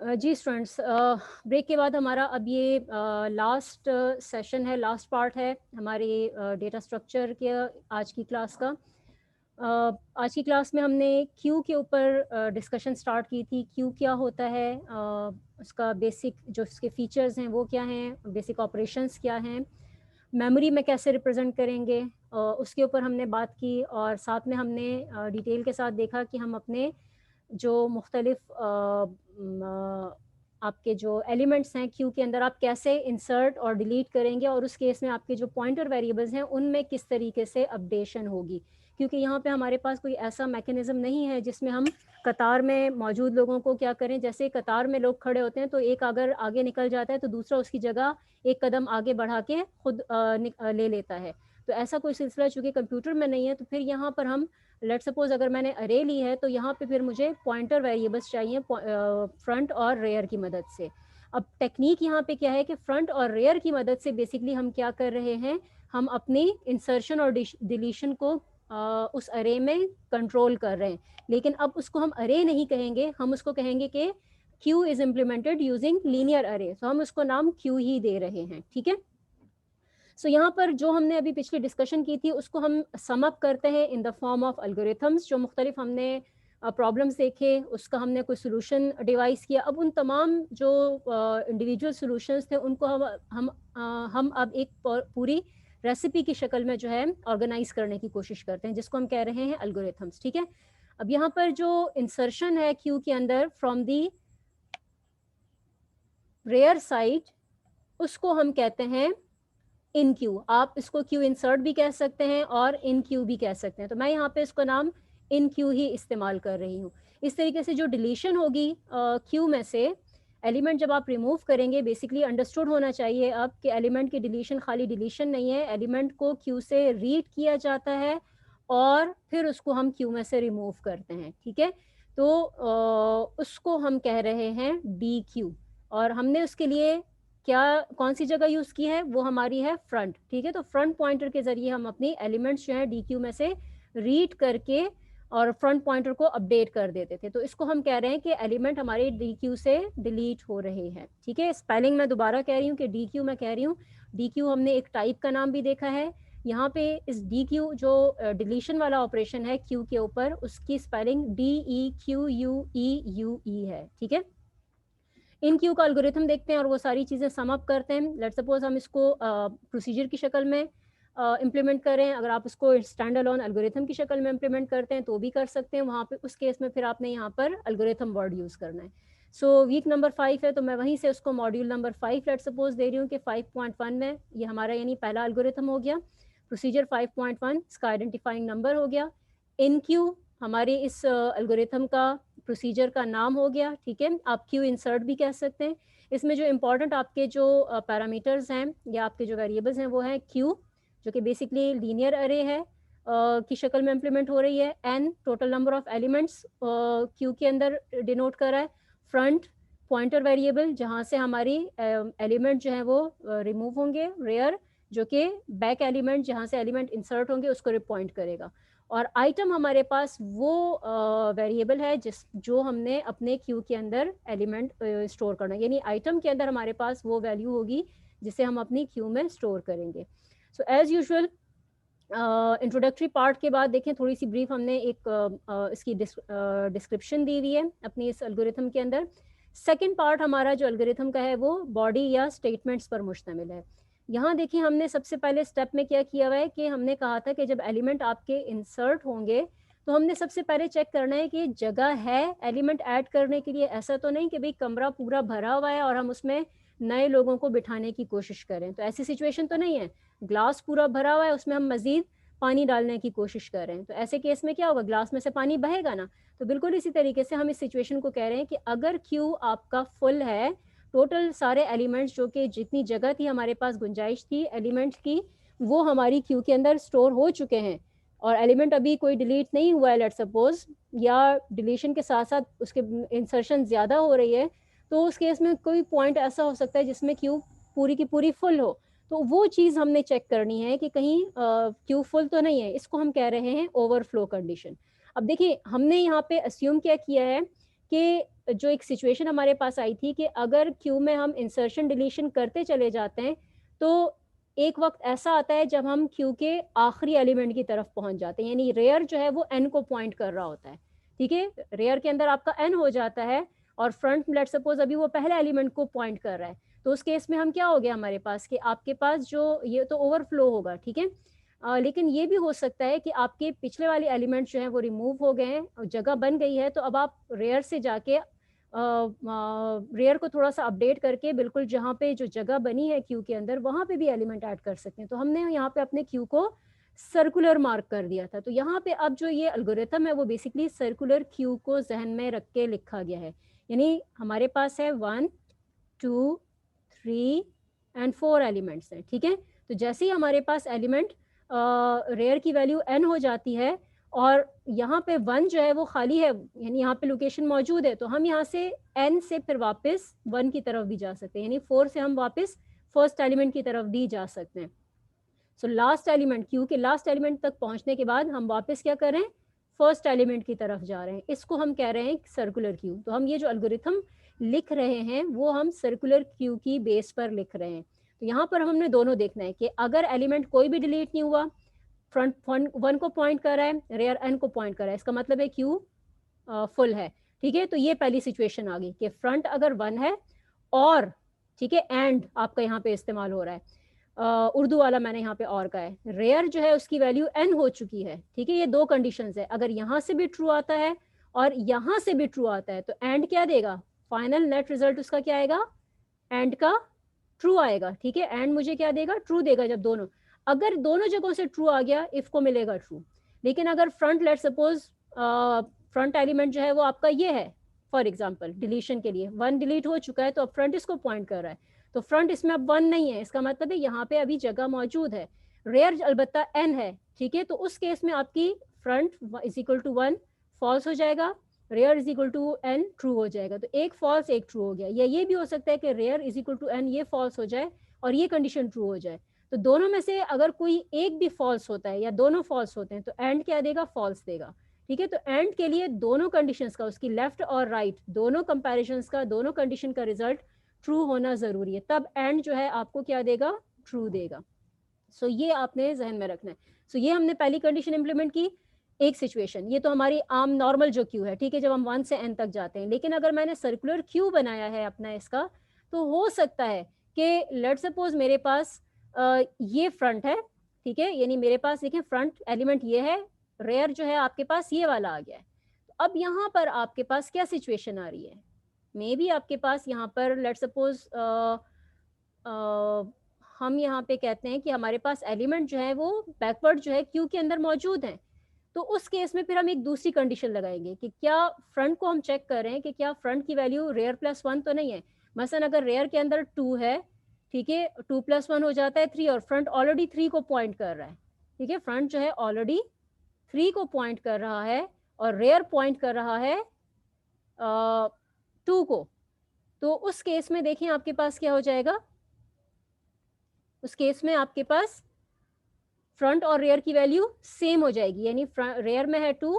जी students, break के बाद हमारा अब ये लास्ट सेशन है, लास्ट पार्ट है हमारे डेटा स्ट्रक्चर के आज की क्लास का। आज की क्लास में हमने क्यू के ऊपर डिस्कशन स्टार्ट की थी। क्यू क्या होता है, उसका बेसिक जो उसके फीचर्स हैं वो क्या हैं, बेसिक ऑपरेशंस क्या हैं, मेमोरी में कैसे रिप्रेजेंट करेंगे, उसके ऊपर हमने बात की। और साथ में हमने डिटेल के साथ देखा कि हम अपने जो मुख्तलिफ आपके जो एलिमेंट्स हैं क्यू के अंदर आप कैसे इंसर्ट और डिलीट करेंगे, और उस केस में आपके जो पॉइंटर वेरिएबल्स हैं उनमें किस तरीके से अपडेशन होगी। क्योंकि यहाँ पे हमारे पास कोई ऐसा मैकेनिज्म नहीं है जिसमें हम कतार में मौजूद लोगों को क्या करें। जैसे कतार में लोग खड़े होते हैं तो एक अगर आगे निकल जाता है तो दूसरा उसकी जगह एक कदम आगे बढ़ा के खुद ले लेता है। तो ऐसा कोई सिलसिला चूंकि कंप्यूटर में नहीं है, तो फिर यहाँ पर हम लेट सपोज अगर मैंने अरे ली है तो यहाँ पे फिर मुझे पॉइंटर वेरिएबल्स चाहिए फ्रंट और रेयर की मदद से। अब टेक्निक यहाँ पे क्या है कि फ्रंट और रेयर की मदद से बेसिकली हम क्या कर रहे हैं, हम अपनी इंसर्शन और डिलीशन को उस अरे में कंट्रोल कर रहे हैं। लेकिन अब उसको हम अरे नहीं कहेंगे, हम उसको कहेंगे कि Q is implemented using linear array, तो हम उसको नाम क्यू ही दे रहे हैं। ठीक है। सो यहाँ पर जो हमने अभी पिछली डिस्कशन की थी उसको हम सम अप करते हैं in the form of algorithms. जो मुख्तलिफ हमने प्रॉब्लम्स देखे, उसका हमने कोई सोल्यूशन डिवाइस किया। अब उन तमाम जो इंडिविजुअल सोल्यूशंस थे उनको हम अब एक पूरी रेसिपी की शक्ल में जो है ऑर्गेनाइज करने की कोशिश करते हैं, जिसको हम कह रहे हैं एल्गोरिथम्स। ठीक है। अब यहाँ पर जो इंसर्शन है क्यू के अंदर फ्रॉम दी रेयर साइड, उसको हम कहते हैं इन क्यू। आप इसको क्यू इंसर्ट भी कह सकते हैं और इन क्यू भी कह सकते हैं, तो मैं यहाँ पे इसको नाम इन क्यू ही इस्तेमाल कर रही हूँ। इस तरीके से जो डिलीशन होगी क्यू में से एलिमेंट जब आप रिमूव करेंगे, बेसिकली अंडरस्टूड होना चाहिए अब कि एलिमेंट की डिलीशन खाली डिलीशन नहीं है, एलिमेंट को क्यू से रीड किया जाता है और फिर उसको हम क्यू में से रिमूव करते हैं। ठीक है। तो उसको हम कह रहे हैं डी क्यू, और हमने उसके लिए क्या कौन सी जगह यूज की है, वो हमारी है फ्रंट। ठीक है। तो फ्रंट पॉइंटर के जरिए हम अपनी एलिमेंट्स जो है डी क्यू में से रीड करके और फ्रंट पॉइंटर को अपडेट कर देते थे। तो इसको हम कह रहे हैं कि एलिमेंट हमारे डी क्यू से डिलीट हो रहे हैं। ठीक है। स्पेलिंग मैं दोबारा कह रही हूँ कि डी क्यू मैं कह रही हूँ। डी क्यू हमने एक टाइप का नाम भी देखा है। यहाँ पे इस डी क्यू जो डिलीशन वाला ऑपरेशन है क्यू के ऊपर, उसकी स्पेलिंग DEQUEUE है। ठीक है। इन क्यू का एल्गोरिथम देखते हैं और वो सारी चीज़ें सम अप करते हैं। लेट सपोज हम इसको प्रोसीजर की शक्ल में इम्प्लीमेंट करें। अगर आप उसको स्टैंड अलोन एल्गोरिथम की शक्ल में इम्प्लीमेंट करते हैं तो भी कर सकते हैं। वहाँ पे उस केस में फिर आपने यहाँ पर एल्गोरिथम वर्ड यूज़ करना है। सो वीक नंबर 5 है तो मैं वहीं से उसको module number 5 let suppose they रही हूँ कि 5.1 में ये हमारा यानी पहला एल्गोरिथम हो गया। प्रोसीजर 5.1 इसका आइडेंटिफाइंग नंबर हो गया। इन क्यू हमारे इस एल्गोरिथम का प्रोसीजर का नाम हो गया। ठीक है। आप क्यू इंसर्ट भी कह सकते हैं। इसमें जो इम्पोर्टेंट आपके जो पैरामीटर्स हैं या आपके जो वेरिएबल्स हैं वो हैं क्यू, जो कि बेसिकली लीनियर अरे है की शक्ल में इम्प्लीमेंट हो रही है। N total number of elements queue के अंदर डिनोट कर रहा है। फ्रंट पॉइंटर वेरिएबल जहाँ से हमारी एलिमेंट जो है वो रिमूव होंगे। रेयर जो कि बैक एलिमेंट जहाँ से एलिमेंट इंसर्ट होंगे उसको पॉइंट करेगा। और आइटम हमारे पास वो वेरिएबल है जो हमने अपने क्यू के अंदर एलिमेंट स्टोर करना है, यानी आइटम के अंदर हमारे पास वो वैल्यू होगी जिसे हम अपनी क्यू में स्टोर करेंगे। So as usual introductory part के बाद देखें थोड़ी सी ब्रीफ हमने एक इसकी डिस्क्रिप्शन दी हुई है अपनी इस एल्गोरिथम के अंदर। सेकेंड पार्ट हमारा जो एल्गोरिथम का है वो बॉडी या स्टेटमेंट्स पर मुश्तमिल है। यहाँ देखिए हमने सबसे पहले स्टेप में क्या किया हुआ है कि हमने कहा था कि जब एलिमेंट आपके इंसर्ट होंगे तो हमने सबसे पहले चेक करना है कि जगह है एलिमेंट ऐड करने के लिए। ऐसा तो नहीं कि भाई कमरा पूरा भरा हुआ है और हम उसमें नए लोगों को बिठाने की कोशिश करें, तो ऐसी सिचुएशन तो नहीं है। ग्लास पूरा भरा हुआ है, उसमें हम मजीद पानी डालने की कोशिश कर रहे हैं, तो ऐसे केस में क्या होगा, ग्लास में से पानी बहेगा ना। तो बिल्कुल इसी तरीके से हम इस सिचुएशन को कह रहे हैं कि अगर क्यू आपका फुल है, टोटल सारे एलिमेंट्स जो कि जितनी जगह थी हमारे पास गुंजाइश थी एलिमेंट्स की, वो हमारी क्यू के अंदर स्टोर हो चुके हैं और एलिमेंट अभी कोई डिलीट नहीं हुआ है लेट सपोज, या डिलीशन के साथ साथ उसके इंसर्शन ज़्यादा हो रही है, तो उस केस में कोई पॉइंट ऐसा हो सकता है जिसमें क्यू पूरी की पूरी फुल हो। तो वो चीज़ हमने चेक करनी है कि कहीं क्यू फुल तो नहीं है। इसको हम कह रहे हैं ओवरफ्लो कंडीशन। अब देखिए हमने यहाँ पे अस्यूम क्या किया है कि जो एक सिचुएशन हमारे पास आई थी कि अगर क्यू में हम इंसर्शन डिलीशन करते चले जाते हैं, तो एक वक़्त ऐसा आता है जब हम क्यू के आखिरी एलिमेंट की तरफ पहुँच जाते हैं, यानी रेयर जो है वो n को पॉइंट कर रहा होता है, ठीक है? रेयर के अंदर आपका n हो जाता है और फ्रंट लेट्स सपोज़ अभी वो पहले एलिमेंट को पॉइंट कर रहा है, तो उस केस में हम क्या हो गया हमारे पास कि आपके पास जो ये तो ओवरफ्लो होगा, ठीक है? लेकिन ये भी हो सकता है कि आपके पिछले वाले एलिमेंट जो हैं वो रिमूव हो गए हैं और जगह बन गई है, तो अब आप रेयर से जाके रेयर को थोड़ा-सा अपडेट करके बिल्कुल जहाँ पे जो जगह बनी है क्यू के अंदर, वहाँ पे भी एलिमेंट ऐड कर सकते हैं। तो हमने यहाँ पे अपने क्यू को सर्कुलर मार्क कर दिया था। तो यहाँ पे अब जो ये एल्गोरिथम है वो बेसिकली सर्कुलर क्यू को ज़हन में रख के लिखा गया है। यानी हमारे पास है 1, 2, 3 एंड 4 एलिमेंट्स हैं, ठीक है? तो जैसे ही हमारे पास एलिमेंट रेयर की वैल्यू n हो जाती है और यहाँ पे 1 जो है वो खाली है, यानी यहाँ पे लोकेशन मौजूद है, तो हम यहाँ से n से फिर वापस 1 की तरफ भी जा सकते हैं, यानी 4 से हम वापस फर्स्ट एलिमेंट की तरफ भी जा सकते हैं। सो लास्ट एलिमेंट क्यू के लास्ट एलिमेंट तक पहुँचने के बाद हम वापस क्या कर रहे हैं? फर्स्ट एलिमेंट की तरफ जा रहे हैं। इसको हम कह रहे हैं सर्कुलर क्यू। तो हम ये जो एल्गोरिथम लिख रहे हैं, वो हम सर्कुलर क्यू की बेस पर लिख रहे हैं। तो यहाँ पर हमने दोनों देखना है कि अगर एलिमेंट कोई भी डिलीट नहीं हुआ, फ्रंट 1 को पॉइंट कर रहा है, रेयर n को पॉइंट कर रहा है, इसका मतलब है क्यू फुल है, ठीक है? तो ये पहली सिचुएशन आ गई कि फ्रंट अगर 1 है और ठीक है एंड आपका यहाँ पे इस्तेमाल हो रहा है, उर्दू वाला मैंने यहाँ पे और का है, रेयर जो है उसकी वैल्यू n हो चुकी है, ठीक है? ये दो कंडीशंस है, अगर यहाँ से भी ट्रू आता है और यहाँ से भी ट्रू आता है तो एंड क्या देगा? फाइनल नेट रिजल्ट उसका क्या आएगा? एंड का ट्रू आएगा, ठीक है? एंड मुझे क्या देगा? ट्रू देगा जब दोनों, अगर दोनों जगहों से ट्रू आ गया इफ को मिलेगा ट्रू। लेकिन अगर front let suppose front element जो है वो आपका ये है, फॉर एग्जांपल डिलीशन के लिए 1 डिलीट हो चुका है तो अब फ्रंट इसको पॉइंट कर रहा है, तो फ्रंट इसमें अब 1 नहीं है, इसका मतलब है यहाँ पे अभी जगह मौजूद है। रेयर अलबत्ता n है, ठीक है? तो उस केस में आपकी front is equal to 1 false हो जाएगा, rear is equal to n true हो जाएगा। तो एक फॉल्स एक ट्रू हो गया, या ये भी हो सकता है कि rear is equal to n ये फॉल्स हो जाए और ये कंडीशन ट्रू हो जाए। तो दोनों में से अगर कोई एक भी फॉल्स होता है या दोनों फॉल्स होते हैं तो एंड क्या देगा? फॉल्स देगा, ठीक है? तो एंड के लिए दोनों कंडीशंस का, उसकी लेफ्ट और राइट दोनों कंपैरिजंस का, दोनों कंडीशन का रिजल्ट ट्रू होना जरूरी है, तब एंड जो है आपको क्या देगा? ट्रू देगा। सो ये आपने जहन में रखना है। सो ये हमने पहली कंडीशन इंप्लीमेंट की, एक सिचुएशन, ये तो हमारी आम नॉर्मल जो क्यू है, ठीक है, जब हम 1 से n तक जाते हैं। लेकिन अगर मैंने सर्कुलर क्यू बनाया है अपना इसका, तो हो सकता है कि लेट सपोज मेरे पास ये फ्रंट है, ठीक है, यानी मेरे पास देखें फ्रंट एलिमेंट ये है, रेयर जो है आपके पास ये वाला आ गया है। तो अब यहाँ पर आपके पास क्या सिचुएशन आ रही है? मे बी आपके पास यहाँ पर लेट सपोज हम यहाँ पे कहते हैं कि हमारे पास एलिमेंट जो है वो बैकवर्ड जो है क्यू के अंदर मौजूद हैं। तो उस केस में फिर हम एक दूसरी कंडीशन लगाएंगे कि क्या फ्रंट को हम चेक कर रहे हैं कि क्या फ्रंट की वैल्यू रेयर प्लस 1 तो नहीं है। मसलन अगर रेयर के अंदर 2 है, ठीक है, 2 प्लस 1 हो जाता है 3 और फ्रंट ऑलरेडी 3 को पॉइंट कर रहा है, ठीक है, फ्रंट जो है ऑलरेडी 3 को पॉइंट कर रहा है और रेयर पॉइंट कर रहा है 2 को। तो उस केस में देखें आपके पास क्या हो जाएगा? उस केस में आपके पास फ्रंट और रेयर की वैल्यू सेम हो जाएगी, यानी रेयर में है 2,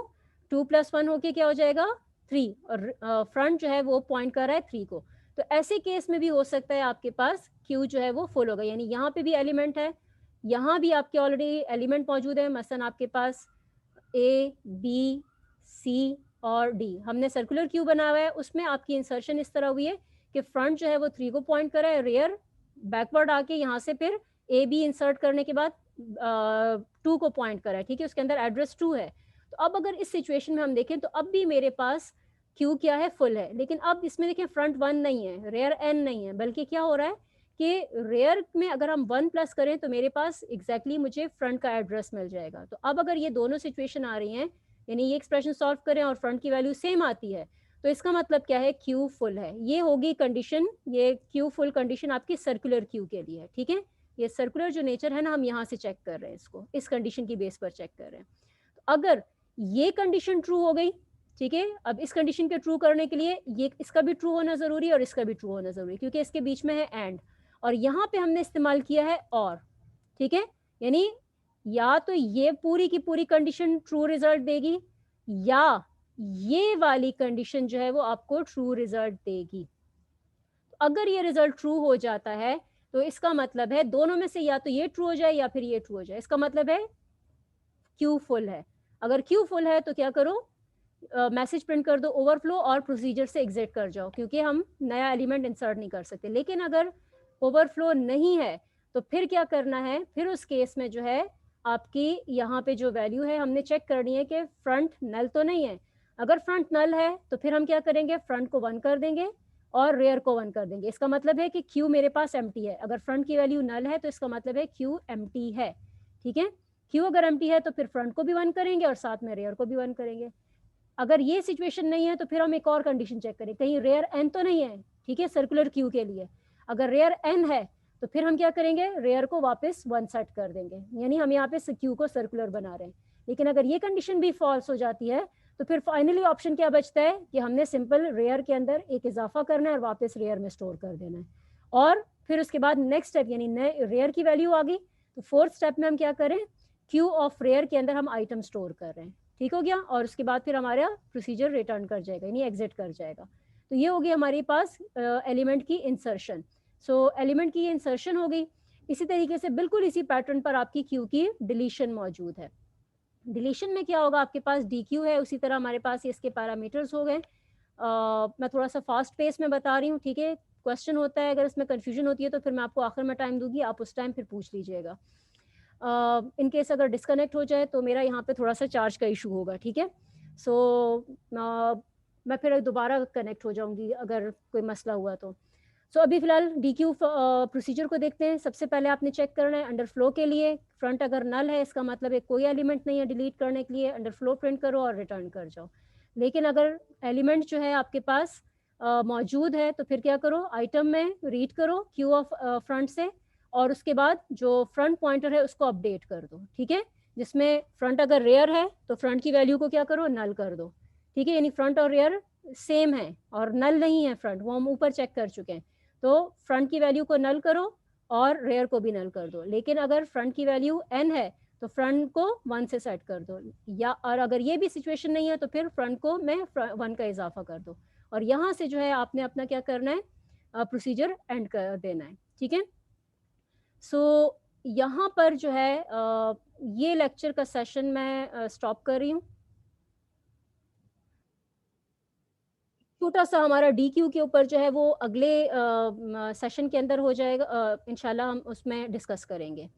2 प्लस 1 होके क्या हो जाएगा? 3 और फ्रंट जो है वो पॉइंट कर रहा है 3 को। तो ऐसे केस में भी हो सकता है आपके पास क्यू जो है वो फुल होगा, यानी यहाँ पे भी एलिमेंट है, यहाँ भी आपके ऑलरेडी एलिमेंट मौजूद है, मसलन आपके पास ए, बी, सी और डी। हमने सर्कुलर क्यू बना हुआ है, उसमें आपकी इंसर्शन इस तरह हुई है कि फ्रंट जो है वो 3 को पॉइंट कर रहा है, रेयर बैकवर्ड आके यहाँ से फिर ए बी इंसर्ट करने के बाद 2 को पॉइंट कर रहा है, ठीक है, उसके अंदर एड्रेस 2 है। तो अब अगर इस सिचुएशन में हम देखें तो अब भी मेरे पास क्यू क्या है? फुल है। लेकिन अब इसमें देखें फ्रंट 1 नहीं है, रेयर n नहीं है, बल्कि क्या हो रहा है कि रेयर में अगर हम 1 प्लस करें तो मेरे पास एग्जैक्टली मुझे फ्रंट का एड्रेस मिल जाएगा। तो अब अगर ये दोनों सिचुएशन आ रही हैं, यानी ये एक्सप्रेशन सॉल्व करें और फ्रंट की वैल्यू सेम आती है, तो इसका मतलब क्या है? क्यू फुल है। ये होगी कंडीशन, ये क्यू फुल कंडीशन आपकी सर्कुलर क्यू के लिए है, ठीक है। ये सर्कुलर जो नेचर है ना, हम यहाँ से चेक कर रहे हैं, इसको इस कंडीशन की बेस पर चेक कर रहे हैं। तो अगर ये कंडीशन ट्रू हो गई, ठीक है, अब इस कंडीशन के ट्रू करने के लिए ये इसका भी ट्रू होना जरूरी है और इसका भी ट्रू होना जरूरी, क्योंकि इसके बीच में है एंड, और यहाँ पे हमने इस्तेमाल किया है और, ठीक है, यानी या तो ये पूरी की पूरी कंडीशन ट्रू रिजल्ट देगी या ये वाली कंडीशन जो है वो आपको ट्रू रिजल्ट देगी। अगर ये रिजल्ट ट्रू हो जाता है, तो इसका मतलब है दोनों में से या तो ये ट्रू हो जाए या फिर ये ट्रू हो जाए। इसका मतलब है क्यू फुल है। अगर क्यू फुल है तो क्या करो, मैसेज प्रिंट कर दो ओवरफ्लो और प्रोसीजर से एग्जिट कर जाओ, क्योंकि हम नया एलिमेंट इंसर्ट नहीं कर सकते। लेकिन अगर ओवरफ्लो नहीं है तो फिर क्या करना है, फिर उस केस में जो है आपकी यहाँ पे जो वैल्यू है हमने चेक करनी है कि फ्रंट नल तो नहीं है। अगर फ्रंट नल है तो फिर हम क्या करेंगे, फ्रंट को 1 कर देंगे और रेयर को 1 कर देंगे। इसका मतलब है कि क्यू मेरे पास एम्प्टी है। अगर फ्रंट की वैल्यू नल है तो इसका मतलब है क्यू एम्प्टी है। ठीक है, क्यू अगर एम्प्टी है तो फिर फ्रंट को भी 1 करेंगे और साथ में रेयर को भी 1 करेंगे। अगर ये सिचुएशन नहीं है तो फिर हम एक और कंडीशन चेक करें, कहीं रेयर एन तो नहीं है। ठीक है, सर्कुलर क्यू के लिए अगर रेयर एन है तो फिर हम क्या करेंगे, रेयर को वापस 1 सेट कर देंगे, यानी हम यहाँ पे क्यू को सर्कुलर बना रहे हैं। लेकिन अगर ये कंडीशन भी फॉल्स हो जाती है तो फिर फाइनली ऑप्शन क्या बचता है कि हमने सिंपल रेयर के अंदर एक इजाफा करना है और वापस रेयर में स्टोर कर देना है। और फिर उसके बाद नेक्स्ट स्टेप, यानी रेयर की वैल्यू आ गई तो फोर्थ स्टेप में हम क्या करें, क्यू ऑफ रेयर के अंदर हम आइटम स्टोर कर रहे हैं। ठीक हो गया, और उसके बाद फिर हमारा प्रोसीजर रिटर्न कर जाएगा, यानी एग्जिट कर जाएगा। तो ये होगी हमारे पास एलिमेंट की इंसर्शन। सो एलिमेंट की इंसर्शन हो गई। इसी तरीके से बिल्कुल इसी पैटर्न पर आपकी क्यू की डिलीशन मौजूद है। डिलीशन में क्या होगा, आपके पास डी क्यू है, उसी तरह हमारे पास इसके पैरामीटर्स हो गए। मैं थोड़ा सा फास्ट पेस में बता रही हूँ, ठीक है। क्वेश्चन होता है, अगर इसमें कन्फ्यूजन होती है तो फिर मैं आपको आखिर में टाइम दूंगी, आप उस टाइम फिर पूछ लीजिएगा। इन केस अगर डिस्कनेक्ट हो जाए तो मेरा यहाँ पे थोड़ा सा चार्ज का इशू होगा, ठीक है। सो मैं फिर दोबारा कनेक्ट हो जाऊंगी अगर कोई मसला हुआ तो। सो अभी फिलहाल डी क्यू प्रोसीजर को देखते हैं। सबसे पहले आपने चेक करना है अंडर फ्लो के लिए, फ्रंट अगर नल है इसका मतलब है कोई एलिमेंट नहीं है डिलीट करने के लिए, अंडर फ्लो प्रिंट करो और रिटर्न कर जाओ। लेकिन अगर एलिमेंट जो है आपके पास मौजूद है तो फिर क्या करो, आइटम में रीड करो क्यू ऑफ फ्रंट से, और उसके बाद जो फ्रंट पॉइंटर है उसको अपडेट कर दो। ठीक है, जिसमें फ्रंट अगर रेयर है तो फ्रंट की वैल्यू को क्या करो, नल कर दो। ठीक है, यानी फ्रंट और रेयर सेम है और नल नहीं है फ्रंट, वो हम ऊपर चेक कर चुके हैं। तो फ्रंट की वैल्यू को नल करो और रेयर को भी नल कर दो। लेकिन अगर फ्रंट की वैल्यू एन है तो फ्रंट को 1 से सेट कर दो, या और अगर ये भी सिचुएशन नहीं है तो फिर फ्रंट को मैं 1 का इजाफा कर दो। और यहाँ से जो है आपने अपना क्या करना है, प्रोसीजर एंड कर देना है। ठीक है, सो यहाँ पर जो है ये लेक्चर का सेशन मैं स्टॉप कर रही हूँ। छोटा सा हमारा डी क्यू के ऊपर जो है वो अगले सेशन के अंदर हो जाएगा, इंशाल्लाह हम उसमें डिस्कस करेंगे।